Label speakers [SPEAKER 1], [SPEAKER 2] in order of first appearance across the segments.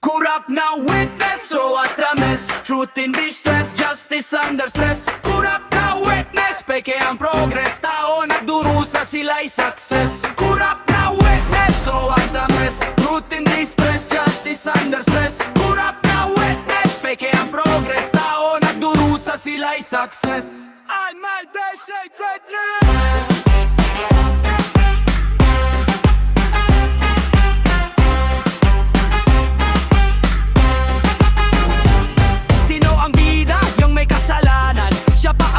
[SPEAKER 1] Kurap na witness, so what a mess. Truth in distress, justice under stress. Kurap na witness, peke ang progress. Tao nagdurusa, sila'y success. Kurap na witness, so what a mess. Truth in distress, justice under stress. Kurap na witness, peke ang progress. Tao nagdurusa, sila'y success. I might say greatness.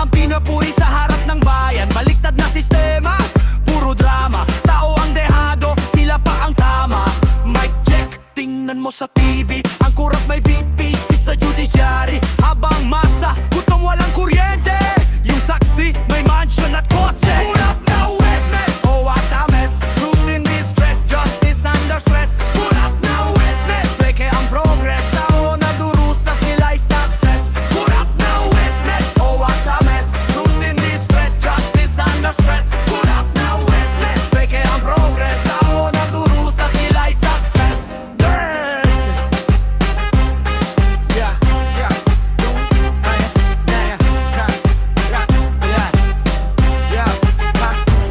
[SPEAKER 1] Pinapuri sa harap ng bayan. Baliktad na sistema, puro drama. Tao ang dehado, sila pa ang tama. Mic check, tingnan mo sa TV. Ang kurap may VP, sit sa judiciary. Habang masa, gutom walang kuryente. Yung saksi, may mansion at kotse. Kurap na witness, oh what a mess. Truth in distress, justice under stress. Kurap na witness, peke ang progress. Tao na durusa, sila'y success. Kurap na witness, oh what a mess. Stress, kurap na witness, peke ang progress. Tao na durusa, sila'y success.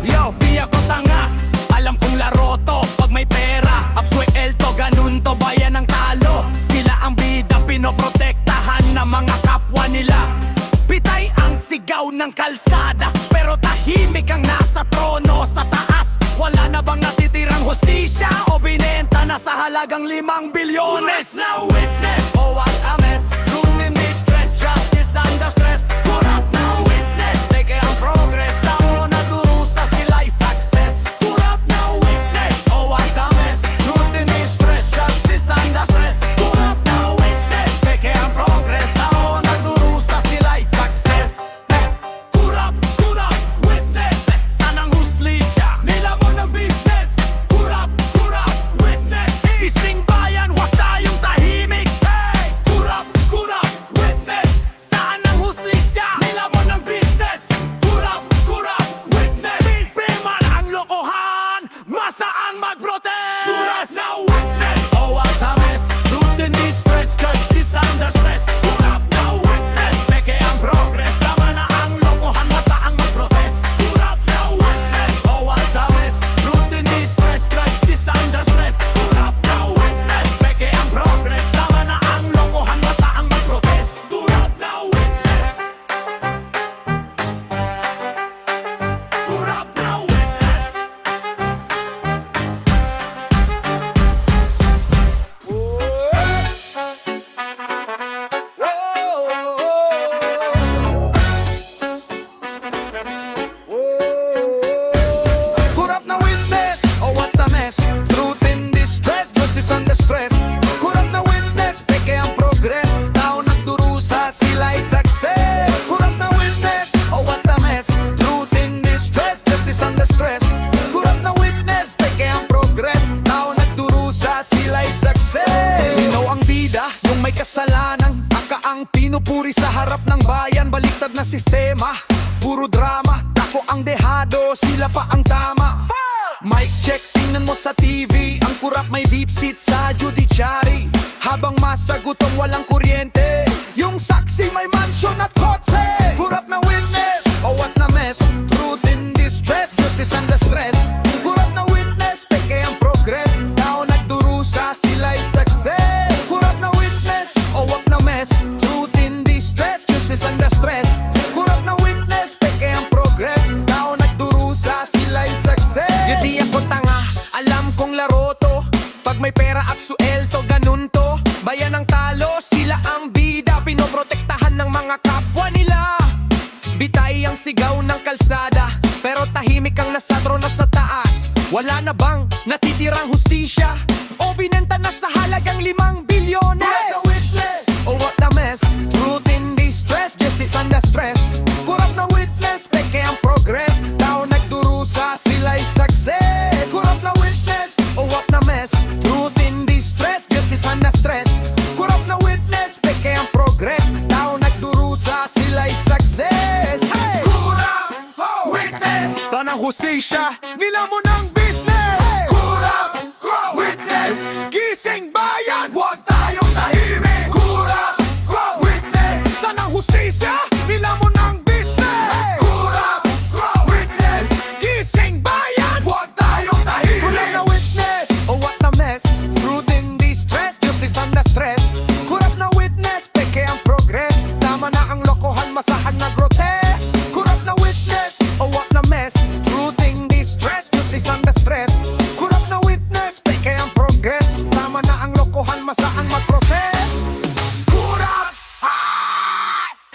[SPEAKER 1] Yo, di ako tanga, alam kong laro to. Pag may pera, absuelto, ganun to. Bayan ng talo, sila ang bida. Pinoprotektahan ng mga kapwa nila. Pitay ang sigaw ng kalsada, pero tahimik ang nasa trono sa taas. Wala na bang natitirang hustisya o binenta na sa halagang 5 bilyones? Na witness, oh what a mess. Truth in distress, justice under stress. Kurap na witness, peke ang progress. Tao na durusa, sila'y success. Kurap na witness, oh what a mess. Truth in distress, justice under stress. Kurap na witness, peke ang progress. Tao na durusa, sila'y success. Kurap witness, sanang huslisya, nila mo ng business. Kurap witness, ising bayan, wag tayong tahimik. Hey! Kurap witness, sanang huslisya, nila mo ng business. Kurap witness, primal ang lokohan, masaan mag-protest. Kurap na witness, oh what a mess. Truth in distress, justice under stress. Kurap na witness, peke ang progress. Tama na ang lokohan, masaang mag-protest. Kurap na witness, oh what a mess. Truth in distress, justice under stress. Kurap na witness, peke ang progress. Tama na ang lokohan, masaang mag-protest. Kurap na witness. Kurap na witness. Kurap na witness, oh what a mess. Truth in distress, justice under stress. Kurap na witness, peke ang progress. Tao nagdurusa, sila'y success. Kurap na witness, oh what a mess. Truth in distress, justice under stress. Kurap na witness, peke ang progress. Tao nagdurusa, sila'y success. Sino ang bida, yung may kasalanan? Ang pinupuri sa harap ng bayan. Baliktad na sistema, puro drama. Ako ang dehado, sila pa ang tama. Mic check, tingnan mo sa TV. Ang kurap may deep seat sa judiciary. Habang masagutom walang kuryente. Yung saksi may mansion at kotse. Kurap na witness, oh what na mess. Truth in distress, justice under stress. Kurap na witness, peke ang progress. Tao nagdurusa, sila'y success. Kurap na witness, oh what na mess. Truth in distress, justice under stress. Kurap na witness, peke ang progress. Tao nagdurusa, sila'y success. Di ako tanga, alam kong laro to. Pag may pera at suelto, ganun to. Bayan ng talo, sila ang bida. Pinoprotektahan ng mga kapwa nila. Bitay ang sigaw ng kalsada, pero tahimik ang nasa trono sa taas. Wala na bang natitirang hustisya o binenta na sa halagang 5 bilyones? Kurap na witness, oh what a mess. Truth in distress, justice under stress. Kurap na witness, peke ang progress. Tao nagdurusa, sila'y success. Kurap na witness, oh what a mess. Truth in distress, justice under stress. Kurap na witness, peke ang progress. Tao nagdurusa, sila'y success. Hey! Kurap witness, sanang hustisya, nila mo ng business. Hey! Kurap witness, gising bayan, wag saan masaan mag-protest. Kurap!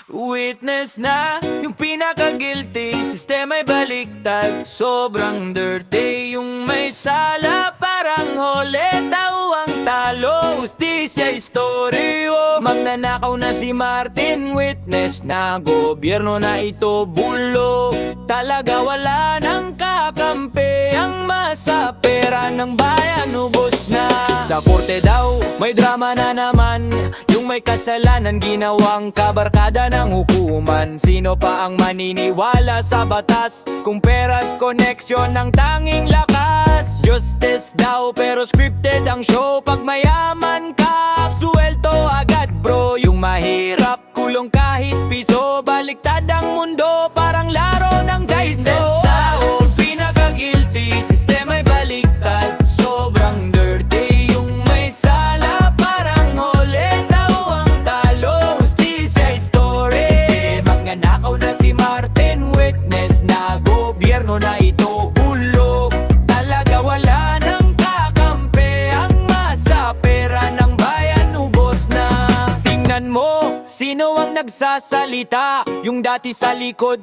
[SPEAKER 2] Witness na yung pinaka-guilty, sistema'y baliktad, sobrang dirty. Yung may sala parang hole, tao ang talo, justisya story. Magnanakaw na si Martin, witness na gobyerno na ito bulok. Talaga wala nang kakampi, ang masa pera ng bayan ubos na. Sa korte daw may drama na naman, yung may kasalanan ginawang kabarkada ng hukuman. Sino pa ang maniniwala sa batas kung pera't koneksyon ang tanging lakas? Justice daw pero scripted ang show. Pag mayaman ka, suwelto agad bro. Yung mahirap, kulong kahit piso. Baliktad ang mundo, parang laro ng dice. Yung pinaka-guilty, sistema'y baliktad, sobrang dirty. Yung may sala, parang hole, tao ang talo, justisya story. Magnanakaw na si Martin, witness na gobyerno na ito bulok. Talaga wala nang kakampi, ang masa pera ng bayan ubos na. Tingnan mo, sino ang nagsasalita? Yung dati sa likod,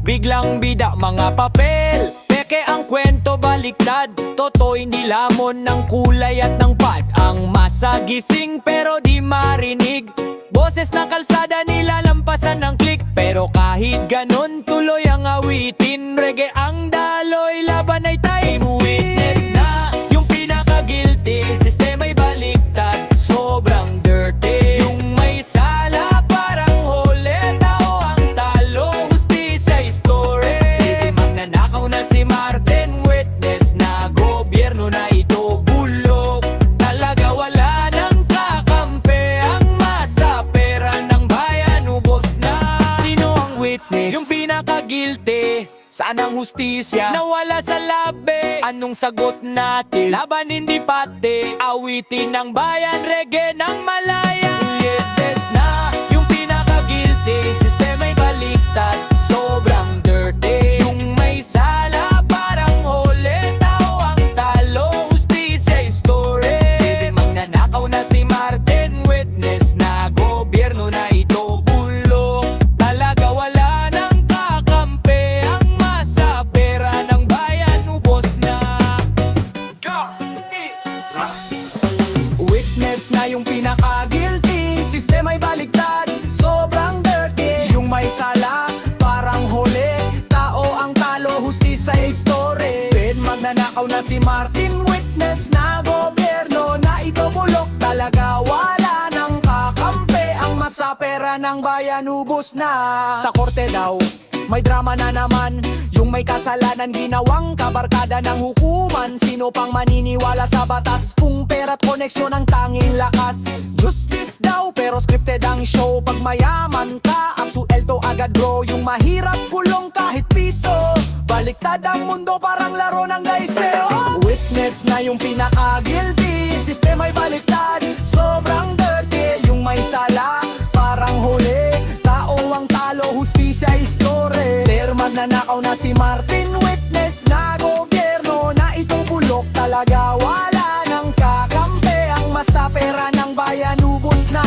[SPEAKER 2] biglang bida mga papel. Peke ang kwento baliktad, toto'y nilamon ng kulay at ng pad. Ang masagising pero di marinig, boses ng kalsada nilalampasan ng click. Pero kahit ganon tuloy ang awitin, reggae ang daloy, laban ay time. Witness na yung pinaka-guilty, sistema'y baliktad, sobrang dirty. Yung may sala parang hole, tao ang talo, justisya story. Magnanakaw na si Martin, witness na gobyerno na ito bulok. Talaga wala nang kakampi, ang masa pera ng bayan ubos na. Sino ang witness? Yung pinaka-guilty. Saan ang hustisya? Nawala sa labi. Anong sagot natin? Laban hindi pati, awitin ng bayan, reggae ng Malaya. Witness na yung pinaka-guilty, sistema'y baliktad, sobrang dirty. Yung may sala parang hole, tao ang talo, justisya story. Magnanakaw na si Martin, witness na gobyerno na ito bulok. Talaga wala nang kakampi, ang masa pera ng bayan ubos na. Witness na yung pinaka-guilty, sistema'y baliktad, sobrang dirty. Yung may sala, parang huli, tao ang talo, hustisya story. Magnanakaw na si Martin, witness na gobyerno na ito bulok. Talaga wala nang kakampi, ang masa pera ng bayan ubos na. Sa korte daw may drama na naman, yung may kasalanan ginawang kabarkada ng hukuman. Sino pang maniniwala sa batas kung pera't koneksyon ang tanging lakas? Justice daw pero scripted ang show. Pag mayaman ka, absuelto agad bro. Yung mahirap kulong kahit piso. Baliktad ang mundo, parang laro ng dice. Witness na yung pinaka-guilty, sistema'y baliktad, sobrang dirty. Yung may sala, parang huli, tao ang talo, hustisya story. Magnanakaw na si Martin, witness na gobyerno na itong bulok. Talaga wala nang kakampi, ang masa pera ng bayan ubos na.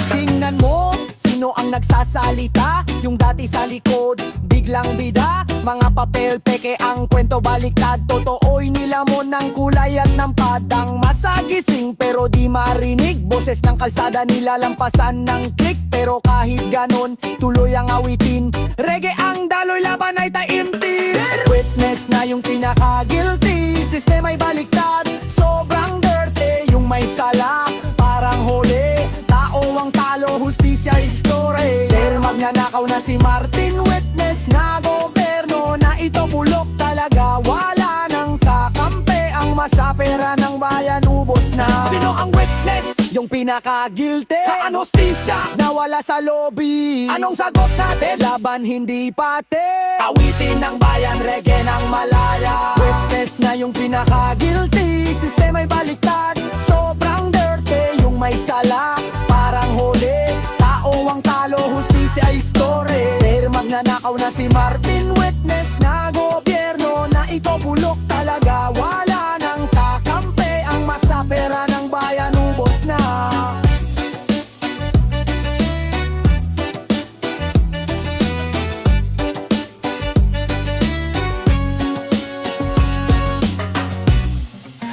[SPEAKER 2] Tingnan mo, sino ang nagsasalita? Yung dati sa likod, biglang bida. Mga papel, peke ang kwento baliktad, totoo'y nilamon ng kulay at ng padang. Masagising pero di marinig, boses ng kalsada nilalampasan ng click. Pero kahit ganon, tuloy ang awitin, reggae ang daloy, laban ay taimtim. Witness na yung pinaka-guilty, sistema'y baliktad, sobrang dirty. Yung may sala, parang huli, tao ang talo, hustisya story. Pero magnanakaw na si Martin, witness na gobyerno na ito bulok. Talaga wala nang kakampi, ang masa pera ng bayan ubos na. Sino ang witness? Yung pinaka-guilty. Saan hustisya? Nawala sa lobby. Anong sagot natin? Laban hindi pati, awitin ng bayan, reggae ng Malaya. Witness na yung pinaka-guilty, sistema'y baliktad, sobrang dirty. Yung may sala, parang huli, tao ang talo, hustisya story.
[SPEAKER 1] Nagnanakaw na si Martin, witness na gobyerno na ito bulok talaga. Wala nang kakampi, ang masapera ng bayan ubos na.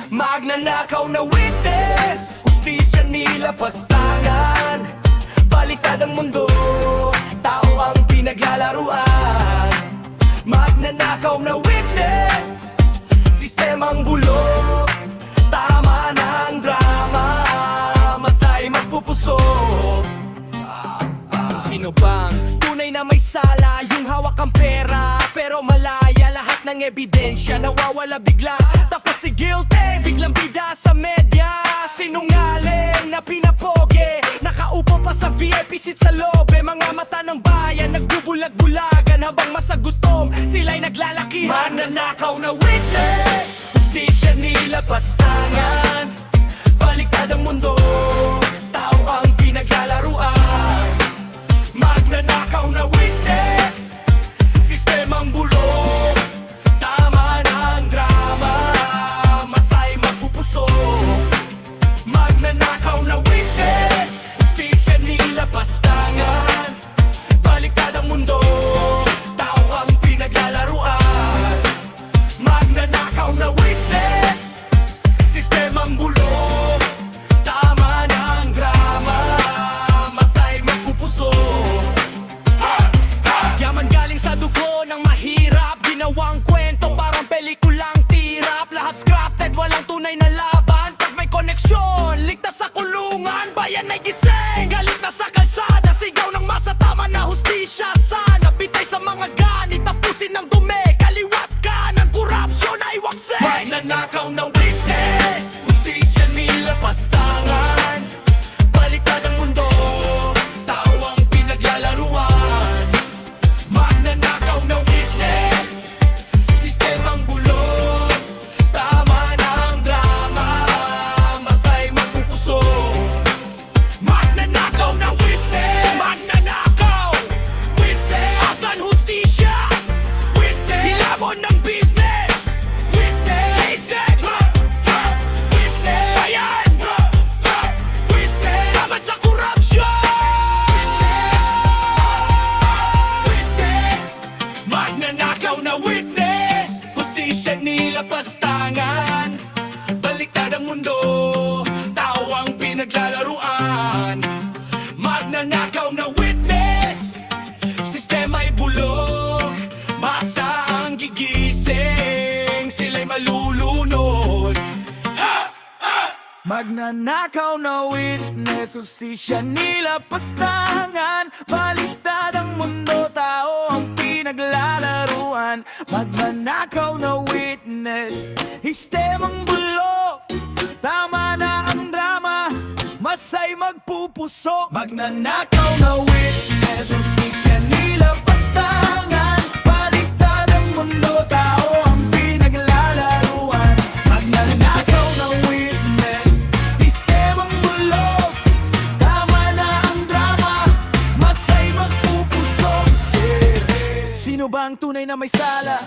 [SPEAKER 2] Magnanakaw na witness, hustisya nila pastangan. Baliktad ang mundo, tao ang pinaglalaruan. Magnanakaw na witness, sistemang bulok. Tama na ang drama, masay magpupusok. Sino bang tunay na may sala? Yung hawak ang pera pero malaya. Lahat ng ebidensya nawawala bigla. Tapos si guilty, biglang bida sa media. Sinungaling na pinapoge, nakaupo pa sa VIP seat sa lobe. Mga mata ng bayan nagbubulag-bulagan habang masagutom sila'y naglalakihan. Magnanakaw na witness, hustisya nila pastangan. Baliktad ang mundo, tao ang pinaglalaruan. Magnanakaw na witness, sistemang bulok. Tama na ang drama, masay magpupusok. Magnanakaw na witness, hustisya nila pastangan. Baliktad ang mundo, tao ang pinaglalaruan. Magnanakaw na witness, sistemang bulok. Tama na ang drama, masay magpupusok. Yaman galing sa dugo ng mahirap, ginawang kwento parang pelikulang tirap. Lahat scripted, walang tunay na laban. Pag may koneksyon, ligtas sa kulungan. Bayan ay gising, galit na sa kalsada. Sigaw ng masa, tama na hustisya. Sana bitay sa mga ganit, tapusin ng dumi. Kaliwat kanan, korupsyon ay wakse. Magnanakaw na witness, hustisya nila pastangan. Baliktad ang mundo, tao ang pinaglalaruan. Magnanakaw na witness, sistemang bulok. Tama na ang drama, masay magpupusok. Magnanakaw na witness, magnanakaw witness. Asan hustisya? Witness. Hilabon ng business. Witness. Lasik. Witness. Bayan. Witness. Laban sa korupsyon. Witness. Magnanakaw na witness, hustisya nila pastangan. Baliktad ang mundo, tao ang pinaglalaruan. Magnanakaw na witness, sistema'y bulok. Masa ang gigising, sila'y malulunod. Magnanakaw na witness, hustisya nila pastangan. Baliktad ang mundo, tao ang pinaglalaruan. Magnanakaw na witness, sistemang bulok. Tama na ang drama, masay magpupusok. Magnanakaw na witness, hustisya nila pastangan. Baliktad ang mundo, tao ang pinaglalaruan. Magnanakaw na witness, sistemang bulok. Tama na ang drama, masay magpupusok. Sino ba ang tunay na may sala?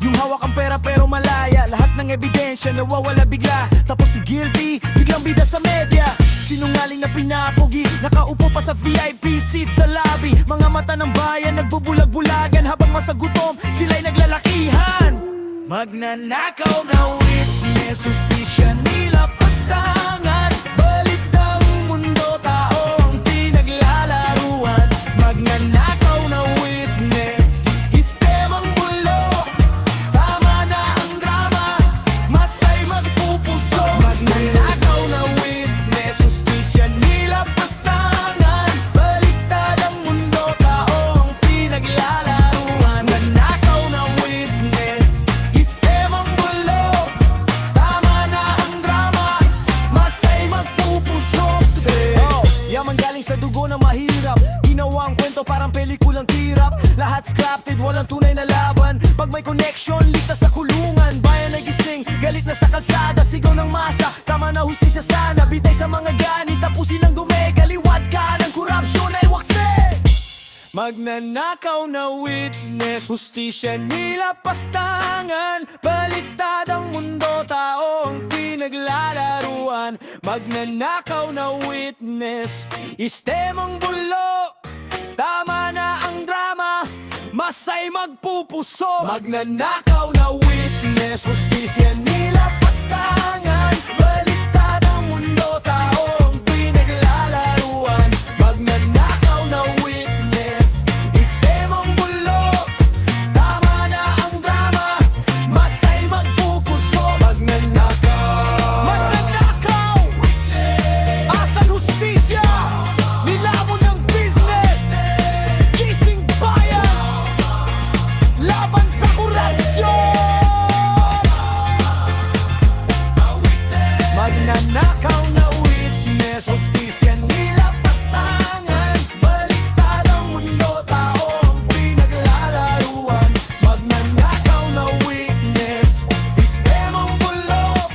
[SPEAKER 2] Yung hawak ang pera pero malaya. Lahat ng ebidensya nawawala bigla. Tapos si guilty, biglang bida sa media. Sinungaling na pinapogi, nakaupo pa sa VIP seat sa lobby. Mga mata ng bayan nagbubulag-bulagan habang masagutom sila'y naglalakihan. Magnanakaw na witness, hustisya nila pastangan. Baliktad ang mundo, tao ang pinaglalaruan. Magnanakaw na witness, sistemang bulok. Tama na ang drama, masay magpupusok. Magnanakaw na witness, hustisya nila pastangan. Baliktad ang mundo, tao ang pinaglalaruan. Magnanakaw na witness, sistemang bulok. Tama na ang drama, masay magpupusok. Yaman galing sa dugo ng mahirap, ginawang kwento parang pelikulang tirap. Lahat scripted, walang tunay na laban. Pag may connection, ligtas sa kulungan. Bayan ay gising, galit na sa kalsada. Sigaw ng masa, tama na hustisya sana. Bitay sa mga ganit, tapusin ang dumi. Kaliwat ka ng korupsyon ay wakse. Magnanakaw na witness, hustisya nila pastangan. Baliktad ang mundo, taong pinaglalaruan. Magnanakaw na witness, istemang bulo. Tama na ang drama, masay magpupuso. Magnanakaw na witness, hustisya nila pastangan. Baliktad ang mundo, taong pinaglalaruan. Magnanakaw na witness, istemang bulo. Tama na ang drama, masay magpupuso. Magnanakaw, asan hustisya? Nilamon ng business, gising bayan, laban sa korupsyon. Magnanakaw na witness, hustisya nila pastangan. Baliktad ang mundo, taong pinaglalaruan. Magnanakaw na witness, sistemang bulok.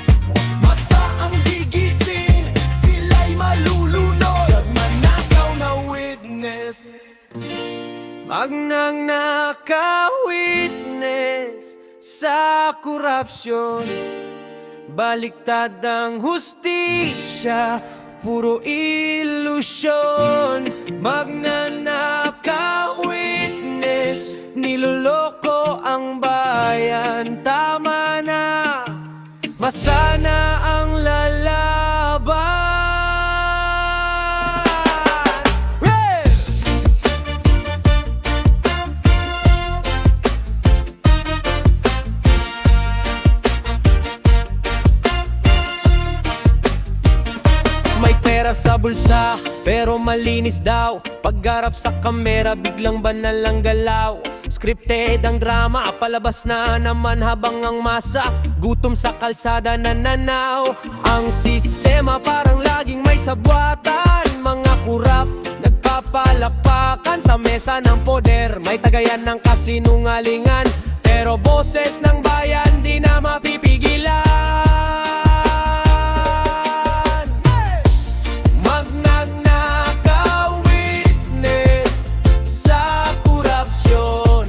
[SPEAKER 2] Masa ang gigising, sila'y malulunod. Magnanakaw na witness, magnanakaw witness sa korupsyon. Baliktad ang hustisya, puro ilusyon. Magnanakaw witness, niloloko ang bayan. Tama na, masana ang lalaban. Hey! May pera sa bulsa, pero malinis daw. Paggarap sa kamera, biglang banal ang galaw. Scripted ang drama, palabas na naman habang ang masa gutom sa kalsada nananaw. Ang sistema parang laging may sabwatan. Mga kurap, nagpapalakpakan sa mesa ng poder. May tagayan ng kasinungalingan, pero boses ng bayan di na mapipigilan. Magnanakaw witness sa korupsyon.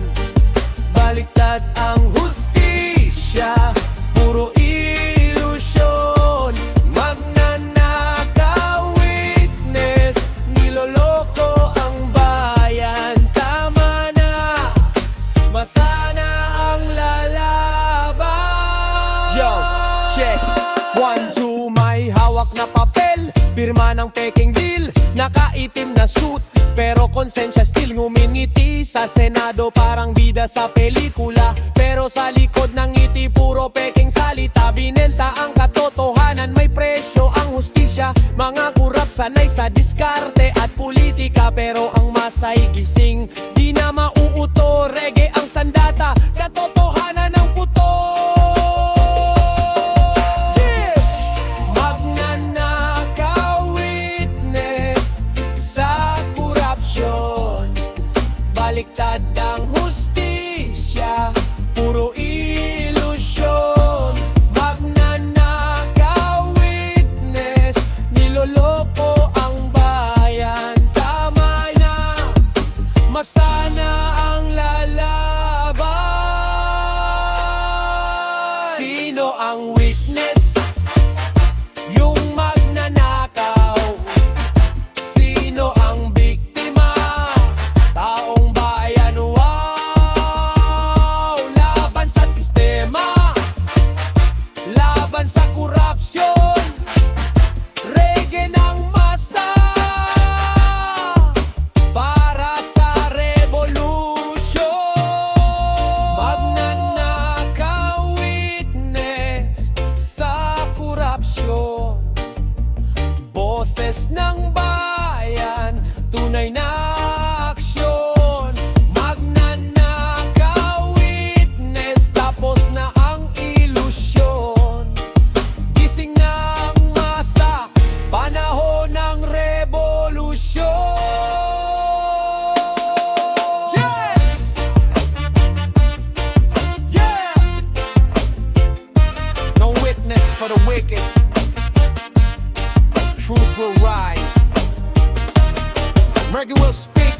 [SPEAKER 2] Baliktad ang hustisya, puro ilusyon. Magnanakaw witness, niloloko ang bayan. Tama na, masana ang lalaban. Yo, check 1, 2, may hawak na papel, pirma ng peking deal, nakaitim na suit, pero konsensya still ngumingiti. Sa Senado parang bida sa pelikula, pero sa likod ng ngiti puro peking salita. Binenta ang katotohanan, may presyo ang hustisya. Mga kurap sanay sa diskarte at politika, pero ang masay gising di na mauuto. Reggae ang sandata, katotohanan ang puto. Magnanakaw witness sa korupsyon. Baliktad ang hustisya, puro ilusyon. Magnanakaw witness, niloloko ang bayan. Tama na, masana ang lalaban. Sino ang witness? Yung magnanakaw. Sino ang biktima? Taong bayan, wow. Laban sa sistema, laban sa korupsyon. Reggae ng masa, para sa revolusyon. Magnanakaw witness sa korupsyon. Boses ng bayan, tunay na aksyon. Magnanakaw witness, tapos na ang ilusyon. Gising na ang masa, panahon ng revolusyon. Yeah! Yeah! No witness for the wicked. Truth will rise. Mercy will speak.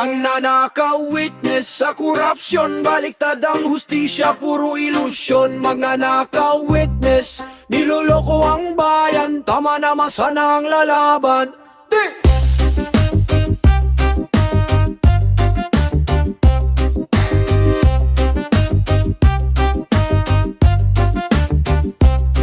[SPEAKER 3] Magnanakaw, witness sa korupsyon, baliktad ang hustisya, puro ilusyon. Magnanakaw, witness, niloloko ang bayan, tama na masana ang lalaban. Di!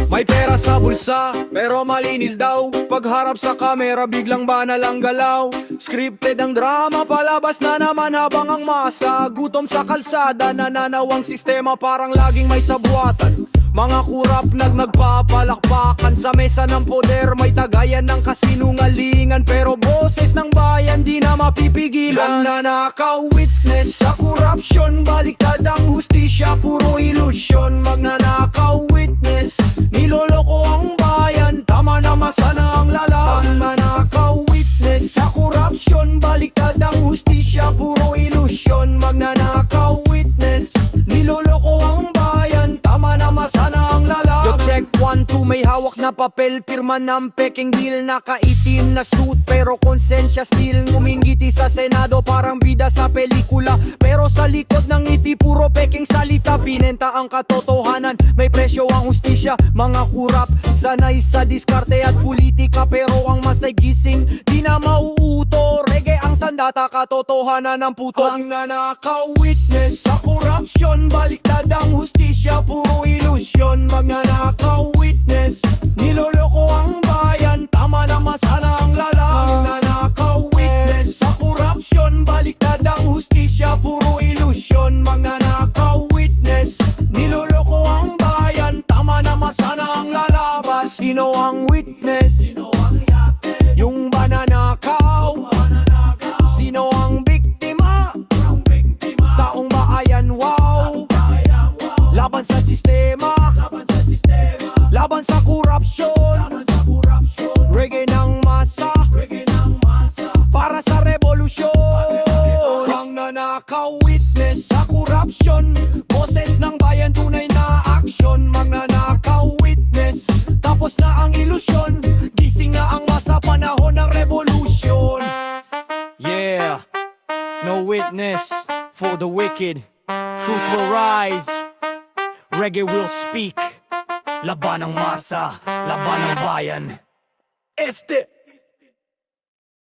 [SPEAKER 3] May pera sa bulsa, pero malinis daw. Pagharap sa kamera, biglang banal ang galaw. Scripted ang drama, palabas na naman habang ang masa gutom sa kalsada, nananawang sistema parang laging may sabuatan. Mga kurap nagpapalakpakan sa mesa ng poder, may tagayan ng kasinungalingan, pero boses ng bayan di na mapipigilan. Magnanakaw, witness sa korupsyon, baliktad ang hustisya, puro ilusyon. Magnanakaw, witness, niloloko ang bayan, tama na masana ang lalaban. Magnanakaw, witness sa korupsyon, baliktad ang hustisya, puro ilusyon. Magnanakaw, witness, niloloko ang bayan, tama na masana ang lalaban. Yo, check 1, 2, may hawak na papel, pirma ng peking deal, nakaitim na suit pero konsensya still. Ngumingiti sa senado parang bida sa pelikula, pero sa likod ng ngiti puro peking salita. Pinenta ang katotohanan, may presyo ang hustisya. Mga kurap, sanay sa diskarte at politika, pero ang masay gising di na mauuto. Reggae ang sandata, katotohanan ng puto. Ang nanakaw, witness sa korupsyon, baliktad ang hustisya, puro ilusyon. Magnanakaw, witness, niloloko ang bayan, tama na masana ang lalaban. Magnanakaw, witness sa korupsyon, baliktad ang hustisya, puro ilusyon. Magnanakaw, witness, niloloko ang bayan, tama na masana ang lalaban. Sino ang witness? Yung bananakaw. Sino ang biktima? Taong bayan, wow. Laban sa sistema, laban sa korupsyon. Reggae ng masa, para sa revolusyon. Ang nanakaw, witness sa korupsyon, boses ng bayan, tunay na aksyon. Magnanakaw, witness, tapos na ang ilusyon, gising na ang masa, panahon ng revolusyon. Yeah, no witness for the wicked, truth will rise, reggae will speak. Laban ng masa, laban ng bayan. Este